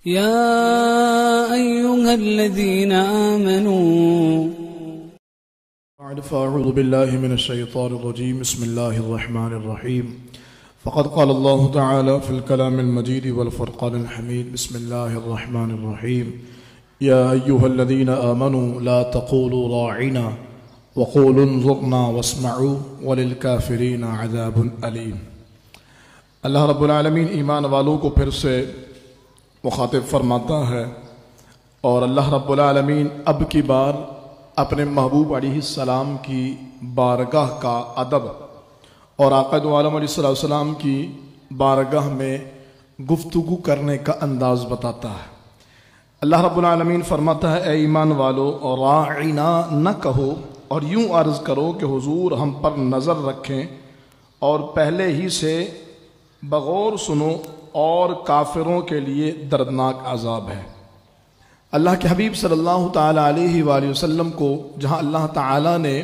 يا أيها الذين آمنوا أعوذ بالله من الشيطان الرجيم بسم الله الرحمن الرحيم فقد قال الله تعالى في الكلام المجيد والفرقان الحميد بسم الله الرحمن الرحيم يا أيها الذين آمنوا لا تقولوا راعنا وقولوا انظرنا واسمعوا وللكافرين عذاب أليم۔ اللہ رب العالمین ایمان والوں کو پھر سے مخاطب فرماتا ہے، اور اللہ رب العالمین اب کی بار اپنے محبوب علیہ السلام کی بارگاہ کا ادب اور آقا دو عالم علیہ السلام کی بارگاہ میں گفتگو کرنے کا انداز بتاتا ہے۔ اللہ رب العالمین فرماتا ہے، اے ایمان والو راعنا نہ کہو، اور یوں عرض کرو کہ حضور ہم پر نظر رکھیں اور پہلے ہی سے بغور سنو، اور کافروں کے لیے دردناک عذاب ہے۔ اللہ کے حبیب صلی اللہ تعالیٰ علیہ وآلہ وسلم کو جہاں اللہ تعالیٰ نے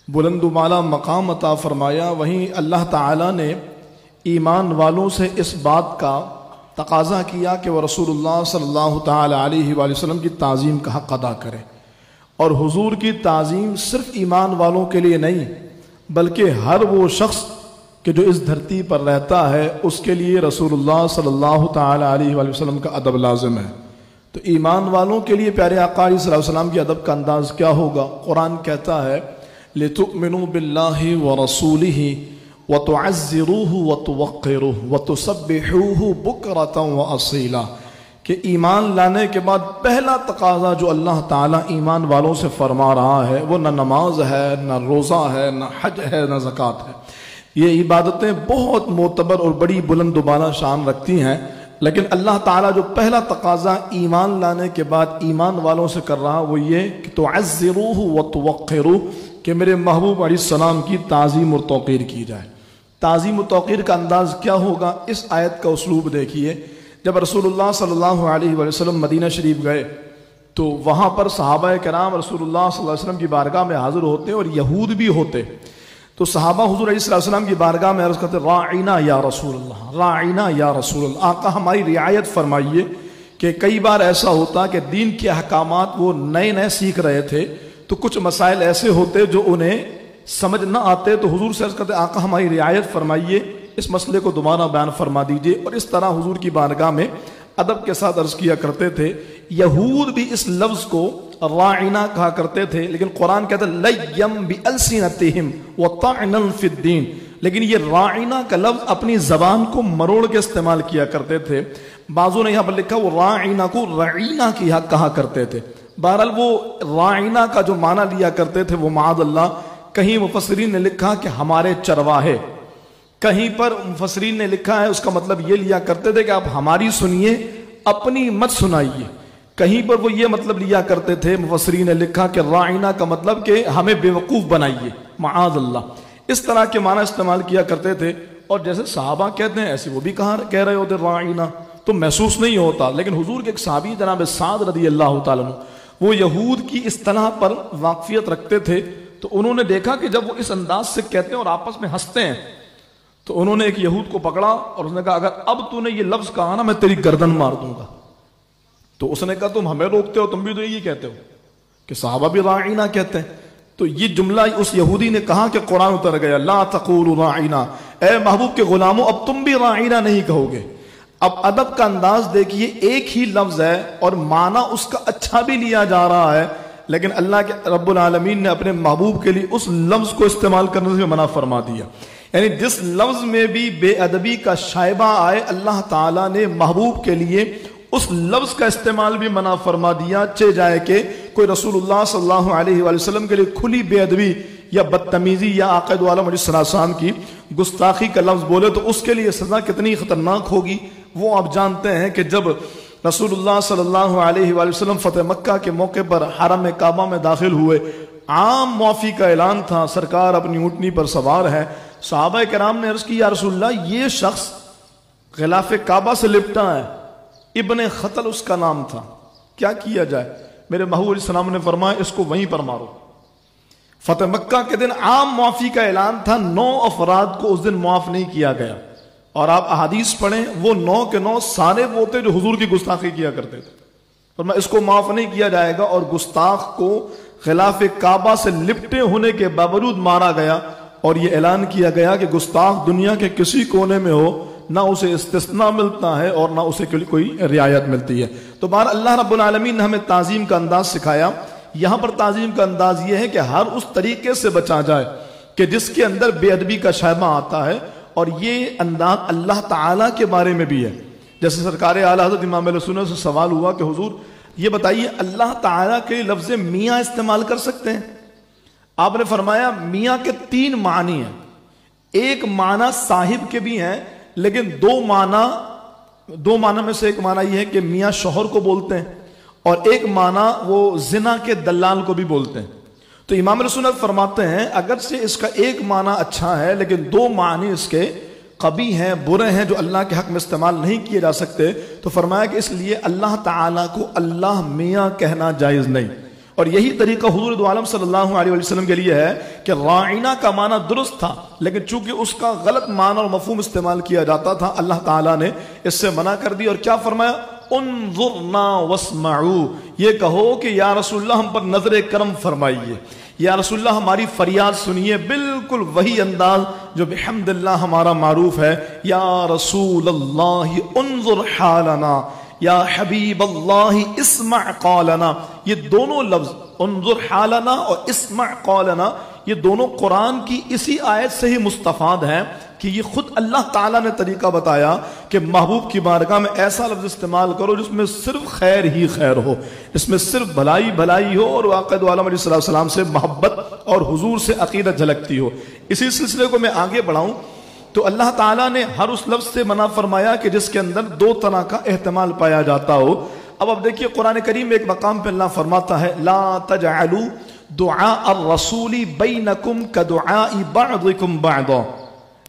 بلند و بالا مقام عطا فرمایا، وہیں اللہ تعالیٰ نے ایمان والوں سے اس بات کا تقاضا کیا کہ وہ رسول اللہ صلی اللہ تعالیٰ علیہ وآلہ وسلم کی تعظیم کا حق ادا کریں، اور حضور کی تعظیم صرف ایمان والوں کے لیے نہیں بلکہ ہر وہ شخص کہ جو اس دھرتی پر رہتا ہے اس کے لیے رسول اللہ صلی اللہ تعالیٰ علیہ وآلہ وسلم کا ادب لازم ہے۔ تو ایمان والوں کے لیے پیارے آقا علیہ السلام کی ادب کا انداز کیا ہوگا؟ قرآن کہتا ہے لِتُؤْمِنُوا بِاللَّهِ وَرَسُولِهِ وَتُعَزِّرُوهُ وَتُوَقِّرُوهُ وَتُسَبِّحُوهُ بُكْرَةً وَأَصِيلًا، کہ ایمان لانے کے بعد پہلا تقاضا جو اللہ تعالیٰ ایمان والوں سے فرما رہا ہے وہ نہ نماز ہے، نہ روزہ ہے، نہ حج ہے، نہ زکوٰۃ ہے۔ یہ عبادتیں بہت معتبر اور بڑی بلند و بالا شان رکھتی ہیں، لیکن اللہ تعالیٰ جو پہلا تقاضا ایمان لانے کے بعد ایمان والوں سے کر رہا وہ یہ کہ تعزروہ وتوقروہ، کہ میرے محبوب علیہ السلام کی تعظیم اور توقیر کی جائے۔ تعظیم و توقیر کا انداز کیا ہوگا؟ اس آیت کا اسلوب دیکھیے۔ جب رسول اللہ صلی اللہ علیہ وسلم مدینہ شریف گئے تو وہاں پر صحابہ کرام رسول اللہ صلی اللہ علیہ وسلم کی بارگاہ میں حاضر ہوتے اور یہود بھی ہوتے، تو صحابہ حضور علیہ السلام کی بارگاہ میں عرض کرتے راعنا یا رسول اللہ، راعنا یا رسول اللہ، آقا ہماری رعایت فرمائیے۔ کہ کئی بار ایسا ہوتا کہ دین کے احکامات وہ نئے نئے سیکھ رہے تھے تو کچھ مسائل ایسے ہوتے جو انہیں سمجھ نہ آتے، تو حضور سے عرض کرتے آقا ہماری رعایت فرمائیے، اس مسئلے کو دوبارہ بیان فرما دیجئے، اور اس طرح حضور کی بارگاہ میں ادب کے ساتھ عرض کیا کرتے تھے۔ یہود بھی اس لفظ کو راعنا کہا کرتے تھے، لیکن قرآن کہتا ہے لیم بِأَلْسِنَتِهِمْ وَطَعْنًا فِي الدِّينِ، لیکن یہ راعنا کا لفظ اپنی زبان کو مروڑ کے استعمال کیا کرتے تھے۔ بعضوں نے یہاں پر لکھا وہ راعنا کو رعینا کہا کرتے تھے۔ بہرحال وہ راعنا کا جو معنی لیا کرتے تھے وہ معاذ اللہ، کہیں مفسرین نے لکھا کہ ہمارے چرواہے، کہیں پر مفسرین نے لکھا ہے اس کا مطلب یہ لیا کرتے تھے کہ آپ ہماری سنیے اپنی مت سنائیے، کہیں پر وہ یہ مطلب لیا کرتے تھے، مفسرین نے لکھا کہ راعنا کا مطلب کہ ہمیں بیوقوف بنائیے، معاذ اللہ، اس طرح کے معنی استعمال کیا کرتے تھے۔ اور جیسے صحابہ کہتے ہیں ایسے وہ بھی کہہ رہے ہوتے راعنا، تو محسوس نہیں ہوتا۔ لیکن حضور کے ایک صحابی جناب سعد رضی اللہ تعالیٰ عنہ وہ یہود کی اصطلاح پر واقفیت رکھتے تھے، تو انہوں نے دیکھا کہ جب وہ اس انداز سے کہتے ہیں اور آپس میں ہنستے ہیں، تو انہوں نے ایک یہود کو پکڑا اور اس نے کہا اگر اب تو نے یہ لفظ کہا نا میں تیری گردن مار دوں گا۔ تو اس نے کہا تم ہمیں روکتے ہو، تم بھی تو یہی کہتے ہو کہ صحابہ بھی راعنا کہتے ہیں۔ تو یہ جملہ اس یہودی نے کہا کہ قرآن اتر گیا لا تقولوا راعنا، اے محبوب کے غلاموں اب تم بھی راعنا نہیں کہو گے۔ اب ادب کا انداز دیکھیے، ایک ہی لفظ ہے اور معنی اس کا اچھا بھی لیا جا رہا ہے، لیکن اللہ کے رب العالمین نے اپنے محبوب کے لیے اس لفظ کو استعمال کرنے سے منع فرما دیا۔ یعنی جس لفظ میں بھی بے ادبی کا شائبہ آئے اللہ تعالیٰ نے محبوب کے لیے اس لفظ کا استعمال بھی منع فرما دیا، چہ جائے کہ کوئی رسول اللہ صلی اللہ علیہ وآلہ وسلم کے لیے کھلی بے ادبی یا بدتمیزی یا آقا دو عالم علیہ السلام کی گستاخی کا لفظ بولے تو اس کے لیے سزا کتنی خطرناک ہوگی وہ آپ جانتے ہیں۔ کہ جب رسول اللہ صلی اللہ علیہ وآلہ وسلم فتح مکہ کے موقع پر حرم کعبہ میں داخل ہوئے، عام معافی کا اعلان تھا، سرکار اپنی اونٹنی پر سوار ہے، صحابہ کرام نے عرض کی یا رسول اللہ یہ شخص غلاف کعبہ سے لپٹا ہے، ابن خطل اس کا نام تھا، کیا کیا جائے؟ میرے محبوب علیہ السلام نے فرمایا اس کو وہیں پر مارو۔ فتح مکہ کے دن عام معافی کا اعلان تھا، 9 افراد کو اس دن معاف نہیں کیا گیا، اور آپ احادیث پڑھیں، وہ 9 کے 9 سارے وہ تھے جو حضور کی گستاخی کیا کرتے تھے، فرمایا اس کو معاف نہیں کیا جائے گا، اور گستاخ کو خلاف کعبہ سے لپٹے ہونے کے باوجود مارا گیا، اور یہ اعلان کیا گیا کہ گستاخ دنیا کے کسی کونے میں ہو، نہ اسے استثناء ملتا ہے اور نہ اسے کوئی رعایت ملتی ہے۔ تو بہر اللہ رب العالمین نے ہمیں تعظیم کا انداز سکھایا۔ یہاں پر تعظیم کا انداز یہ ہے کہ ہر اس طریقے سے بچا جائے کہ جس کے اندر بے ادبی کا شائبہ آتا ہے، اور یہ انداز اللہ تعالیٰ کے بارے میں بھی ہے۔ جیسے سرکار اعلیٰ حضرت امام اہل سنت سے سوال ہوا کہ حضور یہ بتائیے اللہ تعالیٰ کے لفظ میاں استعمال کر سکتے ہیں؟ آپ نے فرمایا میاں کے 3 معنی ہیں، ایک معنی صاحب کے بھی ہیں، لیکن دو معنی میں سے ایک معنی یہ ہے کہ میاں شوہر کو بولتے ہیں، اور ایک معنی وہ زنا کے دلال کو بھی بولتے ہیں۔ تو امام اہل سنت فرماتے ہیں اگرچہ اس کا ایک معنی اچھا ہے، لیکن 2 معنی اس کے قبیح ہیں، برے ہیں، جو اللہ کے حق میں استعمال نہیں کیے جا سکتے۔ تو فرمایا کہ اس لیے اللہ تعالیٰ کو اللہ میاں کہنا جائز نہیں، اور یہی طریقہ حضور دو عالم صلی اللہ علیہ وسلم کے لیے ہے کہ راعینہ کا معنی درست تھا، لیکن چونکہ اس کا غلط معنی اور مفہوم استعمال کیا جاتا تھا، اللہ تعالیٰ نے اس سے منع کر دی، اور کیا فرمایا؟ انظرنا واسمعوا، یہ کہو کہ یا رسول اللہ ہم پر نظر کرم فرمائیے، یا رسول اللہ ہماری فریاد سنیے، بالکل وہی انداز جو بحمد اللہ ہمارا معروف ہے، یا رسول اللہ انظر حالنا، یا حبیب اللہ اسمع قولنا۔ یہ دونوں لفظ انظر حالنا اور اسمع قولنا، یہ دونوں قرآن کی اسی آیت سے ہی مستفاد ہیں کہ یہ خود اللہ تعالیٰ نے طریقہ بتایا کہ محبوب کی بارگاہ میں ایسا لفظ استعمال کرو جس میں صرف خیر ہی خیر ہو، اس میں صرف بھلائی بھلائی ہو، اور واقع دو عالم علیہ السلام سے محبت اور حضور سے عقیدت جھلکتی ہو۔ اسی سلسلے کو میں آگے بڑھاؤں تو اللہ تعالیٰ نے ہر اس لفظ سے منع فرمایا کہ جس کے اندر 2 طرح کا احتمال پایا جاتا ہو۔ اب دیکھیے قرآن کریم میں ایک مقام پہ اللہ فرماتا ہے لا تجعلوا دعاء الرسول بینکم کدعاء بعضکم بعضا،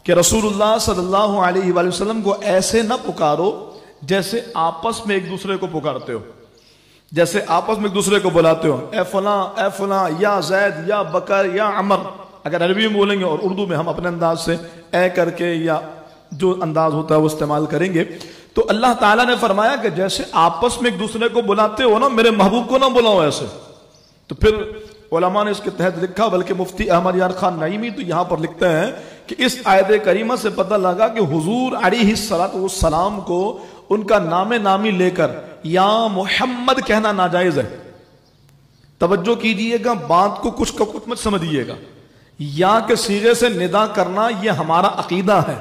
کہ رسول اللہ صلی اللہ علیہ وآلہ وسلم کو ایسے نہ پکارو جیسے آپس میں ایک دوسرے کو پکارتے ہو، جیسے آپس میں ایک دوسرے کو بلاتے ہو، اے فلاں اے فلاں، یا زید یا بکر یا عمر، اگر عربی میں بولیں گے، اور اردو میں ہم اپنے انداز سے اے کر کے یا جو انداز ہوتا ہے وہ استعمال کریں گے۔ تو اللہ تعالیٰ نے فرمایا کہ جیسے آپس میں ایک دوسرے کو بلاتے ہو نا، میرے محبوب کو نہ بلاؤ ایسے۔ تو پھر علماء نے اس کے تحت لکھا، بلکہ مفتی احمد یار خان نعیمی تو یہاں پر لکھتے ہیں کہ اس آیت کریمہ سے پتہ لگا کہ حضور علیہ السلام کو ان کا نام نامی لے کر یا محمد کہنا ناجائز ہے۔ توجہ کیجئے گا، بات کو کچھ کا کچھ مت سمجھیے گا، یا کے صیغے سے ندا کرنا یہ ہمارا عقیدہ ہے،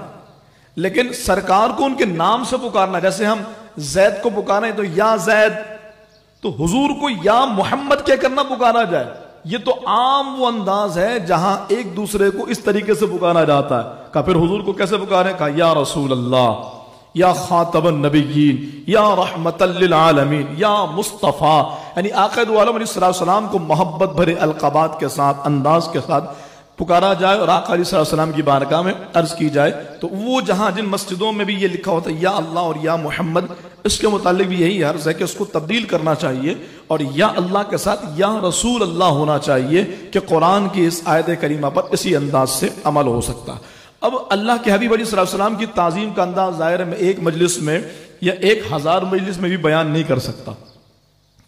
لیکن سرکار کو ان کے نام سے پکارنا، جیسے ہم زید کو پکاریں تو یا زید، تو حضور کو یا محمد کہہ کرنا پکارا جائے، یہ تو عام وہ انداز ہے جہاں ایک دوسرے کو اس طریقے سے پکارا جاتا ہے۔ کہا پھر حضور کو کیسے پکارے؟ کہا یا رسول اللہ، یا خاتم النبیین، یا رحمت للعالمین، یا مصطفیٰ، یعنی آقا دو عالم علیہ السلام کو محبت بھرے القابات کے ساتھ، انداز کے ساتھ پکارا جائے، اور آقا علیہ السلام کی بارگاہ میں عرض کی جائے۔ تو وہ جہاں جن مسجدوں میں بھی یہ لکھا ہوتا ہے یا اللہ اور یا محمد، اس کے متعلق بھی یہی عرض ہے کہ اس کو تبدیل کرنا چاہیے، اور یا اللہ کے ساتھ یا رسول اللہ ہونا چاہیے، کہ قرآن کی اس آیت کریمہ پر اسی انداز سے عمل ہو سکتا ہے۔ اب اللہ کے حبیب علیہ السلام کی تعظیم کا انداز ظاہر ہے میں ایک مجلس میں یا 1000 مجلس میں بھی بیان نہیں کر سکتا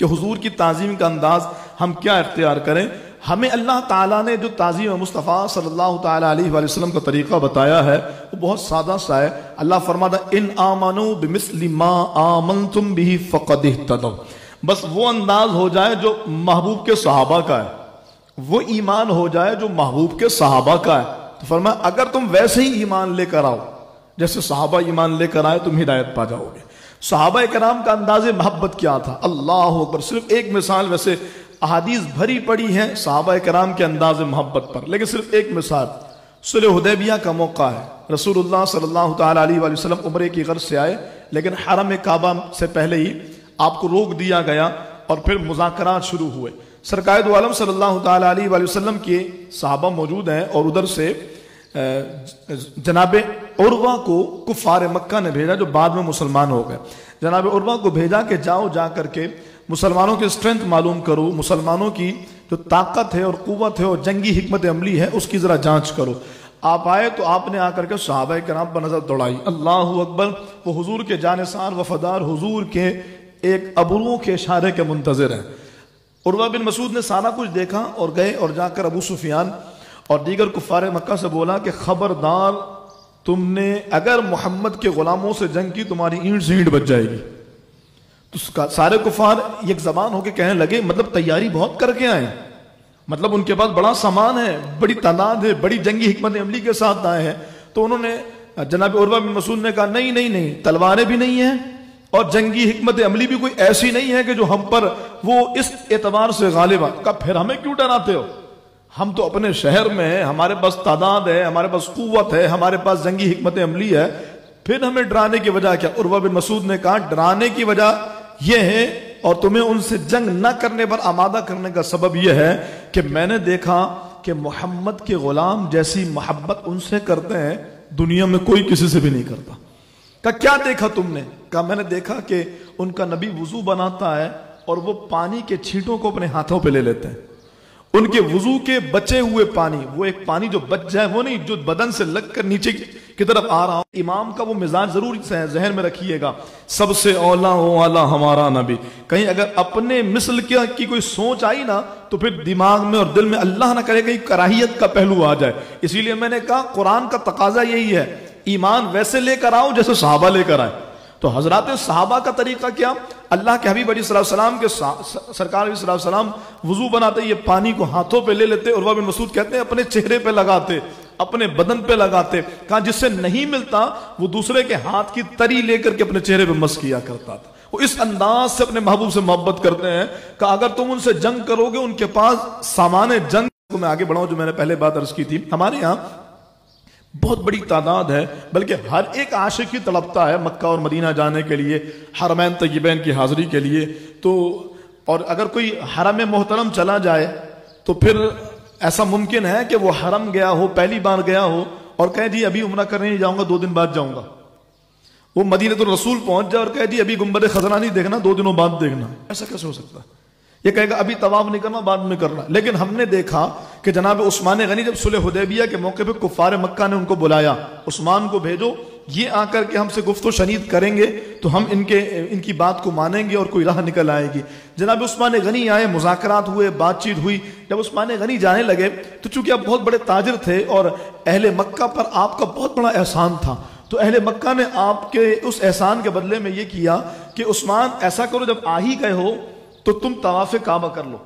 کہ حضور کی تعظیم کا انداز ہم کیا اختیار کریں۔ ہمیں اللہ تعالیٰ نے جو تعظیم مصطفیٰ صلی اللہ تعالیٰ علیہ وآلہ وسلم کا طریقہ بتایا ہے وہ بہت سادہ سا ہے۔ اللہ فرماتا ہے ان آمنوا بمثل ما آمنتم به فقد اهتدوا، بس وہ انداز ہو جائے جو محبوب کے صحابہ کا ہے، وہ ایمان ہو جائے جو محبوب کے صحابہ کا ہے۔ تو فرمایا اگر تم ویسے ہی ایمان لے کر آؤ جیسے صحابہ ایمان لے کر آئے، تم ہدایت پا جاؤ گے۔ صحابہ کرام کا انداز محبت کیا تھا؟ اللہ اکبر! صرف ایک مثال، ویسے احادیث بھری پڑی ہیں صحابہ کرام کے انداز محبت پر، لیکن صرف ایک مثال، صلح حدیبیہ کا موقع ہے، رسول اللہ صلی اللہ تعالیٰ علیہ وآلہ وسلم عمرے کی غرض سے آئے، لیکن حرم کعبہ سے پہلے ہی آپ کو روک دیا گیا، اور پھر مذاکرات شروع ہوئے۔ سرکار دو عالم صلی اللہ تعالیٰ علیہ وآلہ وسلم کے صحابہ موجود ہیں، اور ادھر سے جناب عروہ کو کفار مکہ نے بھیجا، جو بعد میں مسلمان ہو گئے۔ جناب عروہ کو بھیجا کہ جاؤ، جا کر کے مسلمانوں کی اسٹرینتھ معلوم کرو، مسلمانوں کی جو طاقت ہے اور قوت ہے اور جنگی حکمت عملی ہے اس کی ذرا جانچ کرو۔ آپ آئے تو آپ نے آ کر کے صحابہ کرام پر نظر دوڑائی، اللہ اکبر، وہ حضور کے جانثار وفادار حضور کے ایک ابرو کے اشارے کے منتظر ہیں۔ عروہ بن مسعود نے سارا کچھ دیکھا اور گئے اور جا کر ابو سفیان اور دیگر کفار مکہ سے بولا کہ خبردار، تم نے اگر محمد کے غلاموں سے جنگ کی تمہاری اینٹ سے اینٹ بچ جائے گی۔ تو سارے کفار ایک زبان ہو کے کہنے لگے مطلب تیاری بہت کر کے آئے، مطلب ان کے پاس بڑا سامان ہے، بڑی تعداد ہے، بڑی جنگی حکمت عملی کے ساتھ آئے ہیں۔ تو انہوں نے جناب عروہ بن مسعود نے کہا نہیں نہیں نہیں، تلواریں بھی نہیں ہیں اور جنگی حکمت عملی بھی کوئی ایسی نہیں ہے کہ جو ہم پر وہ اس اعتبار سے غالب آ۔ کہا پھر ہمیں کیوں ڈراتے ہو؟ ہم تو اپنے شہر میں ہیں، ہمارے پاس تعداد ہے، ہمارے پاس قوت ہے، ہمارے پاس جنگی حکمت عملی ہے، پھر ہمیں ڈرانے کی وجہ کیا؟ عروہ بن مسعود نے کہا ڈرانے کی وجہ یہ ہے اور تمہیں ان سے جنگ نہ کرنے پر آمادہ کرنے کا سبب یہ ہے کہ میں نے دیکھا کہ محمد کے غلام جیسی محبت ان سے کرتے ہیں دنیا میں کوئی کسی سے بھی نہیں کرتا۔ کہا کیا دیکھا تم نے؟ کہا میں نے دیکھا کہ ان کا نبی وضو بناتا ہے اور وہ پانی کے چھینٹوں کو اپنے ہاتھوں پہ لے لیتے ہیں، ان کے وضو کے بچے ہوئے پانی، وہ ایک پانی جو بچ جائے وہ نہیں جو بدن سے لگ کر نیچے کی طرف آ رہا ہوں۔ امام کا وہ مزاج ضرور ذہن میں رکھیے گا، سب سے اولا و اعلیٰ ہمارا نبی۔ کہیں اگر اپنے مثل کی کوئی سوچ آئی نا تو پھر دماغ میں اور دل میں اللہ نہ کرے کہیں کراہیت کا پہلو آ جائے۔ اسی لیے میں نے کہا قرآن کا تقاضا یہی ہے، ایمان ویسے لے کر آؤ جیسے صحابہ لے کر آئے۔ تو حضرات صحابہ کا طریقہ کیا؟ اللہ کے حبیب علیہ السلام کے سرکار علیہ السلام وضو بناتے یہ پانی کو ہاتھوں پہ لے لیتے، عروہ بن مسعود کہتے ہیں اپنے چہرے پہ لگاتے، اپنے بدن پہ لگاتے۔ کہا جس سے نہیں ملتا وہ دوسرے کے ہاتھ کی تری لے کر کے اپنے چہرے پہ مس کیا کرتا تھا۔ وہ اس انداز سے اپنے محبوب سے محبت کرتے ہیں کہ اگر تم ان سے جنگ کرو گے، ان کے پاس سامان جنگ کو میں آگے بڑھاؤں جو میں نے پہلے بات عرض کی تھی، ہمارے یہاں بہت بڑی تعداد ہے، بلکہ ہر ایک عاشق کی تڑپتا ہے مکہ اور مدینہ جانے کے لیے، حرمین طیبین کی حاضری کے لیے۔ تو اور اگر کوئی حرم محترم چلا جائے تو پھر ایسا ممکن ہے کہ وہ حرم گیا ہو، پہلی بار گیا ہو اور کہے جی ابھی عمرہ کرنے نہیں جاؤں گا، 2 دن بعد جاؤں گا۔ وہ مدینہ الرسول پہنچ جائے اور کہے جی ابھی گنبد خزرہ نہیں دیکھنا، 2 دنوں بعد دیکھنا۔ ایسا کیسے ہو سکتا ہے؟ یہ کہے گا ابھی طواف نہیں کرنا، بعد میں کرنا۔ لیکن ہم نے دیکھا کہ جناب عثمان غنی جب صلح حدیبیہ کے موقع پہ کفار مکہ نے ان کو بلایا، عثمان کو بھیجو، یہ آ کر کے ہم سے گفت و شنید کریں گے تو ہم ان کی بات کو مانیں گے اور کوئی راہ نکل آئے گی۔ جناب عثمان غنی آئے، مذاکرات ہوئے، بات چیت ہوئی۔ جب عثمان غنی جانے لگے تو چونکہ آپ بہت بڑے تاجر تھے اور اہل مکہ پر آپ کا بہت بڑا احسان تھا، تو اہل مکہ نے آپ کے اس احسان کے بدلے میں یہ کیا کہ عثمان ایسا کرو جب آ ہی گئے ہو تو تم طواف کعبہ کر لو،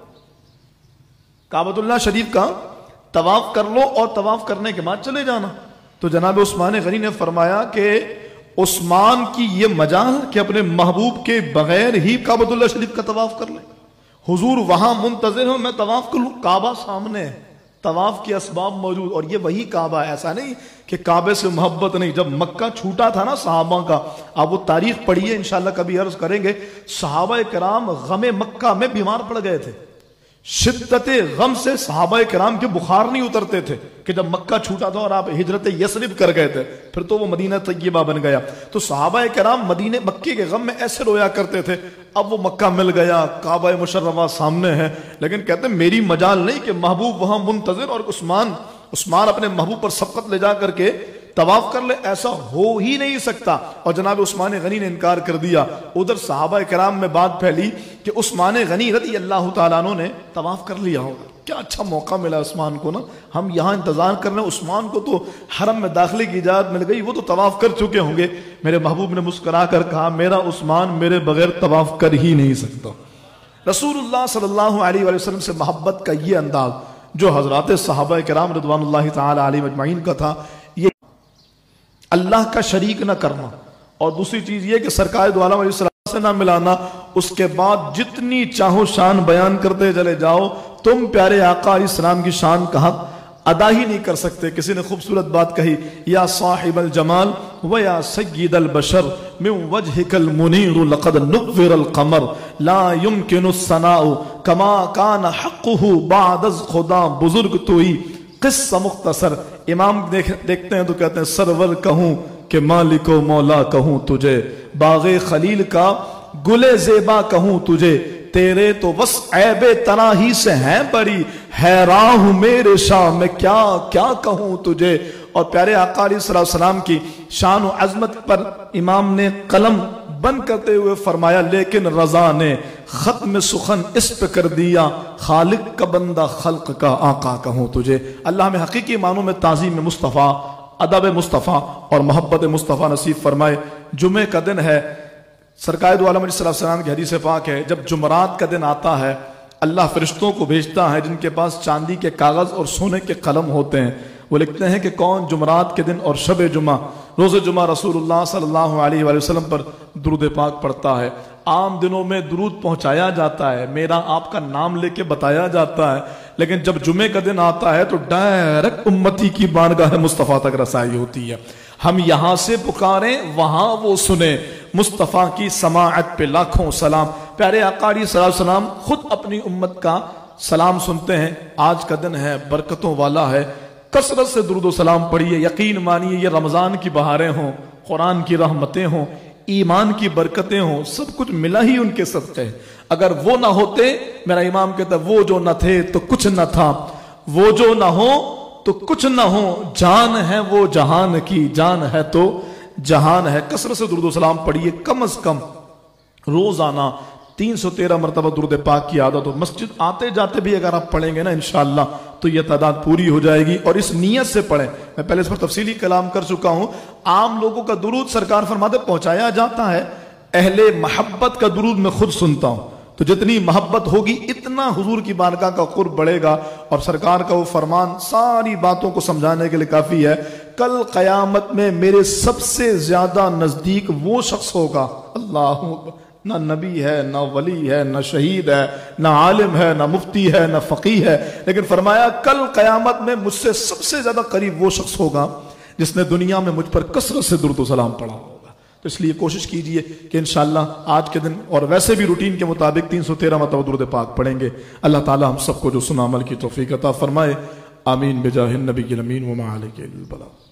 کعبۃ اللہ شریف کا طواف کر لو اور طواف کرنے کے بعد چلے جانا۔ تو جناب عثمان غنی نے فرمایا کہ عثمان کی یہ مجال کہ اپنے محبوب کے بغیر ہی کعبۃ اللہ شریف کا طواف کر لیں، حضور وہاں منتظر ہو، میں طواف کر لوں، کعبہ سامنے ہے، طواف کے اسباب موجود، اور یہ وہی کعبہ ہے۔ ایسا نہیں کہ کعبے سے محبت نہیں۔ جب مکہ چھوٹا تھا نا صحابہ کا، آپ وہ تاریخ پڑھیے، انشاءاللہ کبھی عرض کریں گے، صحابہ کرام غم مکہ میں بیمار پڑ گئے تھے، شدت غم سے صحابہ کرام کے بخار نہیں اترتے تھے کہ جب مکہ چھوٹا تھا اور آپ ہجرت یثرب کر گئے تھے، پھر تو وہ مدینہ طیبہ بن گیا۔ تو صحابہ کرام مکے کے غم میں ایسے رویا کرتے تھے۔ اب وہ مکہ مل گیا، کعبہ مشرفہ سامنے ہے، لیکن کہتے ہیں میری مجال نہیں کہ محبوب وہاں منتظر اور عثمان اپنے محبوب پر سبقت لے جا کر کے طواف کر لے، ایسا ہو ہی نہیں سکتا۔ اور جناب عثمان غنی نے انکار کر دیا۔ ادھر صحابہ کرام میں بات پھیلی کہ عثمان غنی رضی اللہ تعالیٰ عنہ نے طواف کر لیا ہوگا۔ کیا اچھا موقع ملا عثمان کو نا، ہم یہاں انتظار کر رہے ہیں، عثمان کو تو حرم میں داخلے کی اجازت مل گئی، وہ تو طواف کر چکے ہوں گے۔ میرے محبوب نے مسکرا کر کہا میرا عثمان میرے بغیر طواف کر ہی نہیں سکتا۔ رسول اللہ صلی اللہ علیہ وآلہ وسلم سے محبت کا یہ انداز جو حضرات صحابہ کرام رضوان اللہ تعالی علیہم اجمعین کا تھا، یہ اللہ کا شریک نہ کرنا، اور دوسری چیز یہ کہ سرکار دو عالم علیہ السلام سے نہ ملانا۔ اس کے بعد جتنی چاہو شان بیان کرتے چلے جاؤ، تم پیارے آقا علیہ السلام کی شان کا حق ادا ہی نہیں کر سکتے۔ کسی نے خوبصورت بات کہی، یا صاحب الجمال و یا سید البشر من وجهك المنیر لقد نور القمر لا يمكن الثناء کما کان حقه بعد از خدا بزرگ توئی۔ قصہ مختصر، امام دیکھتے ہیں تو کہتے ہیں سرور کہوں کہ مالک و مولا کہوں تجھے، باغ خلیل کا گلے زیبا کہوں تجھے، تیرے تو بس عیب تناہی سے ہیں بری، حیران ہوں میرے شاہ میں کیا کیا کہوں تجھے۔ اور پیارے آقا علیہ الصلوۃ والسلام کی شان و عظمت پر امام نے قلم بند کرتے ہوئے فرمایا لیکن رضا نے ختم سخن اس پہ کر دیا، خالق کا بندہ خلق کا آقا کہوں تجھے۔ اللہ ہمیں حقیقی معنوں میں تعظیم مصطفیٰ، ادب مصطفیٰ اور محبت مصطفیٰ نصیب فرمائے۔ جمعے کا دن ہے، سرکار دو عالم علیہ السلام کی حدیث پاک ہے، جب جمعرات کا دن آتا ہے اللہ فرشتوں کو بھیجتا ہے جن کے پاس چاندی کے کاغذ اور سونے کے قلم ہوتے ہیں، وہ لکھتے ہیں کہ کون جمعرات کے دن اور شب جمعہ روز جمعہ رسول اللہ صلی اللہ علیہ وآلہ وسلم پر درود پاک پڑھتا ہے۔ عام دنوں میں درود پہنچایا جاتا ہے، میرا آپ کا نام لے کے بتایا جاتا ہے، لیکن جب جمعے کا دن آتا ہے تو ڈائریکٹ امتی کی بارگاہ مصطفیٰ تک رسائی ہوتی ہے۔ ہم یہاں سے پکاریں وہاں وہ سنیں، مصطفیٰ کی سماعت پہ لاکھوں سلام۔ پیارے آقا علیہ السلام خود اپنی امت کا سلام سنتے ہیں۔ آج کا دن ہے، برکتوں والا ہے، کثرت سے درود و سلام پڑھیے، یقین مانیے یہ رمضان کی بہاریں ہوں، قرآن کی رحمتیں ہوں، ایمان کی برکتیں ہوں، سب کچھ ملا ہی ان کے صدقے۔ اگر وہ نہ ہوتے، میرا امام کہتا ہے وہ جو نہ تھے تو کچھ نہ تھا، وہ جو نہ ہو تو کچھ نہ ہو، جان ہے وہ جہان کی، جان ہے تو جہان ہے۔ کثرت سے درود و سلام پڑھیے، کم از کم روزانہ 313 مرتبہ درود پاک کی عادت ہو۔ مسجد آتے جاتے بھی اگر آپ پڑھیں گے نا انشاءاللہ تو یہ تعداد پوری ہو جائے گی، اور اس نیت سے پڑھیں۔ میں پہلے اس پر تفصیلی کلام کر چکا ہوں۔ عام لوگوں کا درود سرکار فرماتے پہنچایا جاتا ہے، اہل محبت کا درود میں خود سنتا ہوں، تو جتنی محبت ہوگی اتنا حضور کی بارگاہ کا قرب بڑھے گا، اور سرکار کا وہ فرمان ساری باتوں کو سمجھانے کے لیے کافی ہے۔ کل قیامت میں میرے سب سے زیادہ نزدیک وہ شخص ہوگا، اللہ نہ نبی ہے، نہ ولی ہے، نہ شہید ہے، نہ عالم ہے، نہ مفتی ہے، نہ فقیہ ہے، لیکن فرمایا کل قیامت میں مجھ سے سب سے زیادہ قریب وہ شخص ہوگا جس نے دنیا میں مجھ پر کثرت سے درود و سلام پڑھا ہوگا۔ تو اس لیے کوشش کیجئے کہ انشاءاللہ آج کے دن، اور ویسے بھی روٹین کے مطابق 313 مرتبہ درود پاک پڑھیں گے۔ اللہ تعالی ہم سب کو جو سنا عمل کی توفیق عطا فرمائے، آمین بجاہ النبی الامین وما علیہ البلاغ۔